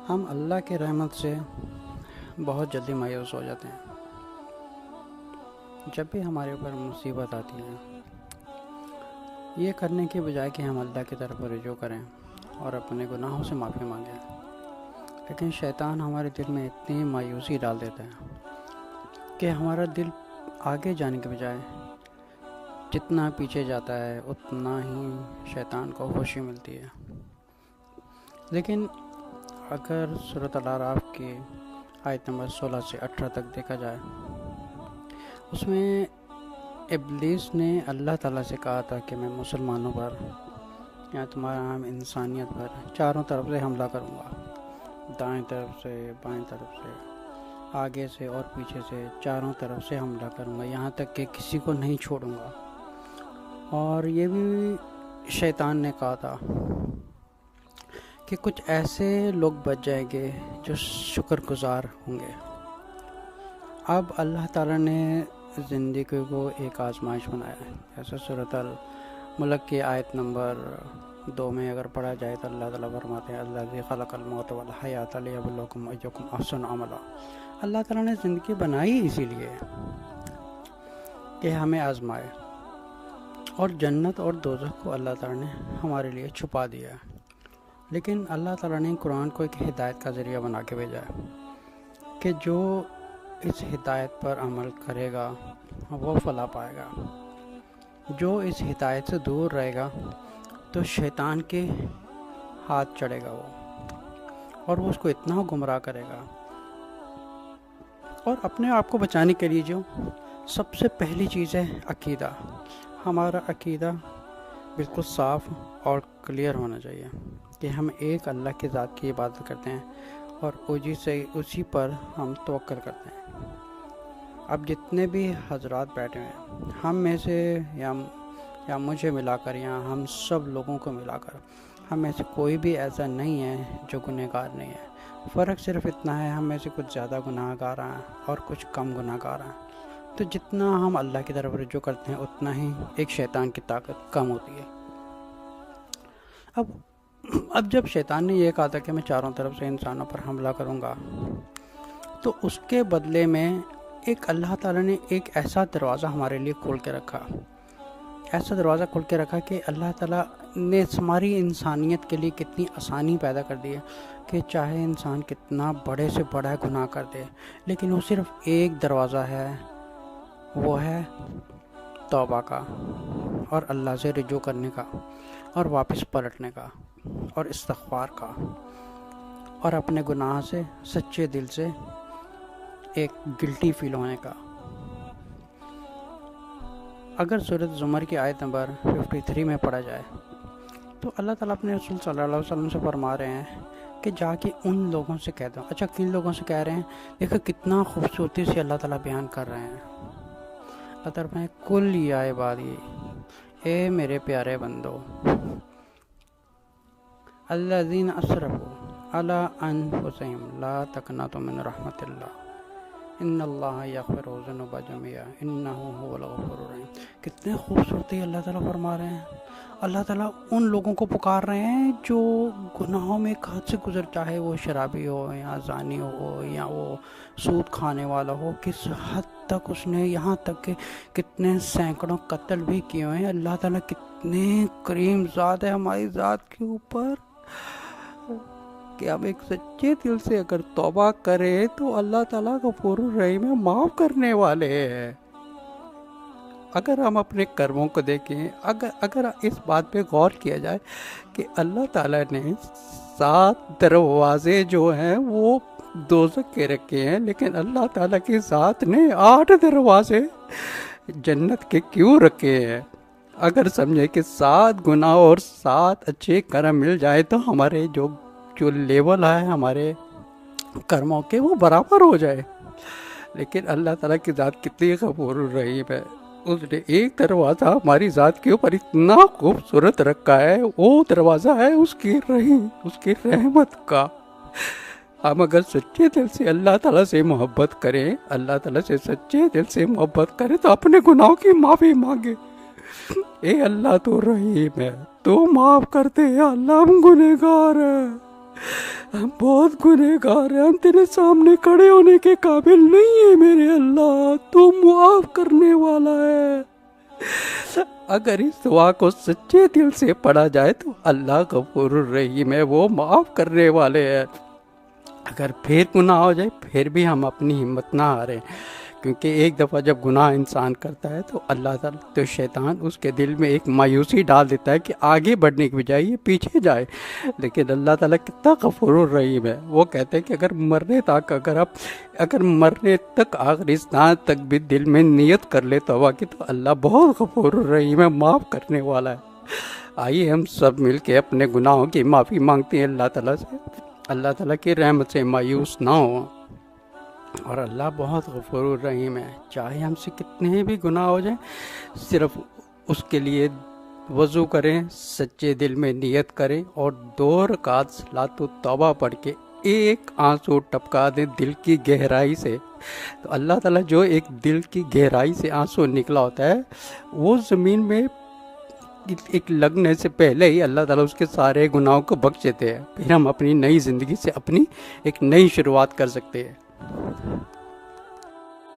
ہم اللہ کی رحمت سے بہت جلدی مایوس ہو جاتے ہیں جب بھی ہمارے اوپر مصیبت آتی ہے، یہ کرنے کے بجائے کہ ہم اللہ کی طرف رجوع کریں اور اپنے گناہوں سے معافی مانگیں، لیکن شیطان ہمارے دل میں اتنی مایوسی ڈال دیتا ہے کہ ہمارا دل آگے جانے کے بجائے جتنا پیچھے جاتا ہے اتنا ہی شیطان کو خوشی ملتی ہے۔ لیکن اگر سورۃ الاعراف کی آیت نمبر 16 سے 18 تک دیکھا جائے، اس میں ابلیس نے اللہ تعالیٰ سے کہا تھا کہ میں مسلمانوں پر یا تمام انسانیت پر چاروں طرف سے حملہ کروں گا، دائیں طرف سے، بائیں طرف سے، آگے سے اور پیچھے سے، چاروں طرف سے حملہ کروں گا، یہاں تک کہ کسی کو نہیں چھوڑوں گا۔ اور یہ بھی شیطان نے کہا تھا کہ کچھ ایسے لوگ بچ جائیں گے جو شکر گزار ہوں گے۔ اب اللہ تعالیٰ نے زندگی کو ایک آزمائش بنایا ہے، جیسے سورۃ الملک کی آیت نمبر 2 میں اگر پڑھا جائے تو اللہ تعالیٰ فرماتے ہیں الذی خلق الموت والحیات لیبلوکم ایکم احسن عملا۔ اللہ تعالیٰ نے زندگی بنائی اسی لیے کہ ہمیں آزمائے، اور جنت اور دوزخ کو اللہ تعالیٰ نے ہمارے لیے چھپا دیا ہے، لیکن اللہ تعالیٰ نے قرآن کو ایک ہدایت کا ذریعہ بنا کے بھیجا ہے کہ جو اس ہدایت پر عمل کرے گا وہ فلاح پائے گا، جو اس ہدایت سے دور رہے گا تو شیطان کے ہاتھ چڑھے گا وہ، اور وہ اس کو اتنا گمراہ کرے گا۔ اور اپنے آپ کو بچانے کے لیے جو سب سے پہلی چیز ہے عقیدہ، ہمارا عقیدہ بالکل صاف اور کلیئر ہونا چاہیے کہ ہم ایک اللہ کی ذات کی عبادت کرتے ہیں اور اسی پر ہم توکل کرتے ہیں۔ اب جتنے بھی حضرات بیٹھے ہیں، ہم میں سے یا مجھے ملا کر یا ہم سب لوگوں کو ملا کر ہم میں سے کوئی بھی ایسا نہیں ہے جو گنہگار نہیں ہے۔ فرق صرف اتنا ہے، ہم میں سے کچھ زیادہ گناہ گار ہیں اور کچھ کم گناہ گار ہیں۔ تو جتنا ہم اللہ کی طرف رجوع کرتے ہیں اتنا ہی ایک شیطان کی طاقت کم ہوتی ہے۔ اب جب شیطان نے یہ کہا تھا کہ میں چاروں طرف سے انسانوں پر حملہ کروں گا، تو اس کے بدلے میں ایک اللہ تعالیٰ نے ایک ایسا دروازہ ہمارے لیے کھول کے رکھا، کہ اللہ تعالیٰ نے ہماری انسانیت کے لیے کتنی آسانی پیدا کر دی ہے کہ چاہے انسان کتنا بڑے سے بڑا گناہ کر دے، لیکن وہ صرف ایک دروازہ ہے، وہ ہے توبہ کا، اور اللہ سے رجوع کرنے کا، اور واپس پلٹنے کا، اور استغفار کا، اور اپنے گناہ سے سچے دل سے ایک گلٹی فیل ہونے کا۔ اگر سورۃ زمر کی آیت نمبر 53 میں پڑھا جائے تو اللہ تعالیٰ اپنے رسول صلی اللہ علیہ وسلم سے فرما رہے ہیں کہ جا کے ان لوگوں سے کہہ دو۔ اچھا، کن لوگوں سے کہہ رہے ہیں؟ دیکھو کتنا خوبصورتی سے اللہ تعالیٰ بیان کر رہے ہیں۔ اللہ تعالیٰ نے کل یا عبادی، اے میرے پیارے بندو، الذین اسرفوا علی انفسہم لا تقنطوا من رحمت اللہ ان اللہ یغفر الذنوب جميعا انہ هو الغفور الرحیم۔ کتنے خوبصورتی اللہ تعالیٰ فرما رہے ہیں۔ اللہ تعالیٰ ان لوگوں کو پکار رہے ہیں جو گناہوں میں ایک حد سے گزر، چاہے وہ شرابی ہو یا زانی ہو یا وہ سود کھانے والا ہو، کس حد تک اس نے، یہاں تک کہ کتنے سینکڑوں قتل بھی کیے ہوئے ہیں۔ اللہ تعالیٰ کتنے کریم ذات ہے ہماری ذات کے اوپر کہ ہم ایک سچے دل سے اگر توبہ کریں تو اللہ تعالیٰ غفور الرحیم ہے، معاف کرنے والے ہیں۔ اگر ہم اپنے کرموں کو دیکھیں، اگر اس بات پہ غور کیا جائے کہ اللہ تعالیٰ نے 7 دروازے جو ہیں وہ دوزخ کے رکھے ہیں، لیکن اللہ تعالیٰ کی ذات نے 8 دروازے جنت کے کیوں رکھے ہیں؟ اگر سمجھے کہ 7 گناہ اور 7 اچھے کرم مل جائے تو ہمارے جو لیول ہے ہمارے کرموں کے وہ برابر ہو جائے، لیکن اللہ تعالیٰ کی ذات کتنی غفور الرحیم ہے۔ اس نے ایک دروازہ ہماری ذات کے اوپر اتنا خوبصورت رکھا ہے، وہ دروازہ ہے اس کی رحمت کا۔ ہم اگر سچے دل سے اللہ تعالیٰ سے محبت کریں، اللہ تعالیٰ سے سچے دل سے محبت کریں تو اپنے گناہوں کی معافی مانگے۔ اے اللہ تو رحیم ہے، تو معاف کرتے ہیں، اللہ ہم گنہگار ہیں۔ ہم بہت گنہگار ہیں، ہم تیرے سامنے کھڑے ہونے کے قابل نہیں ہیں میرے اللہ، تو معاف کرنے والا ہے۔ اگر اس دعا کو سچے دل سے پڑھا جائے تو اللہ غفور الرحیم ہے، وہ معاف کرنے والے ہیں۔ اگر پھر گناہ ہو جائے پھر بھی ہم اپنی ہمت نہ ہاریں، کیونکہ ایک دفعہ جب گناہ انسان کرتا ہے تو اللہ تعالیٰ تو شیطان اس کے دل میں ایک مایوسی ڈال دیتا ہے کہ آگے بڑھنے کی بجائے یہ پیچھے جائے، لیکن اللہ تعالیٰ کتنا غفور الرحیم ہے، وہ کہتے ہیں کہ اگر مرنے تک آخری سانس تک بھی دل میں نیت کر لے توبہ کی تو اللہ بہت غفور الرحیم ہے، معاف کرنے والا ہے۔ آئیے ہم سب مل کے اپنے گناہوں کی معافی مانگتے ہیں اللہ تعالیٰ سے، اللہ تعالیٰ کی رحمت سے مایوس نہ ہوں، اور اللہ بہت غفور الرحیم ہے۔ چاہے ہم سے کتنے بھی گناہ ہو جائیں، صرف اس کے لیے وضو کریں، سچے دل میں نیت کریں اور 2 رکعت صلاۃ التوبہ پڑھ کے ایک آنسو ٹپکا دیں دل کی گہرائی سے، تو اللہ تعالیٰ جو ایک دل کی گہرائی سے آنسو نکلا ہوتا ہے وہ زمین میں ایک لگنے سے پہلے ہی اللہ تعالیٰ اس کے سارے گناہوں کو بخش دیتے ہیں، پھر ہم اپنی نئی زندگی سے اپنی ایک نئی شروعات کر سکتے ہیں۔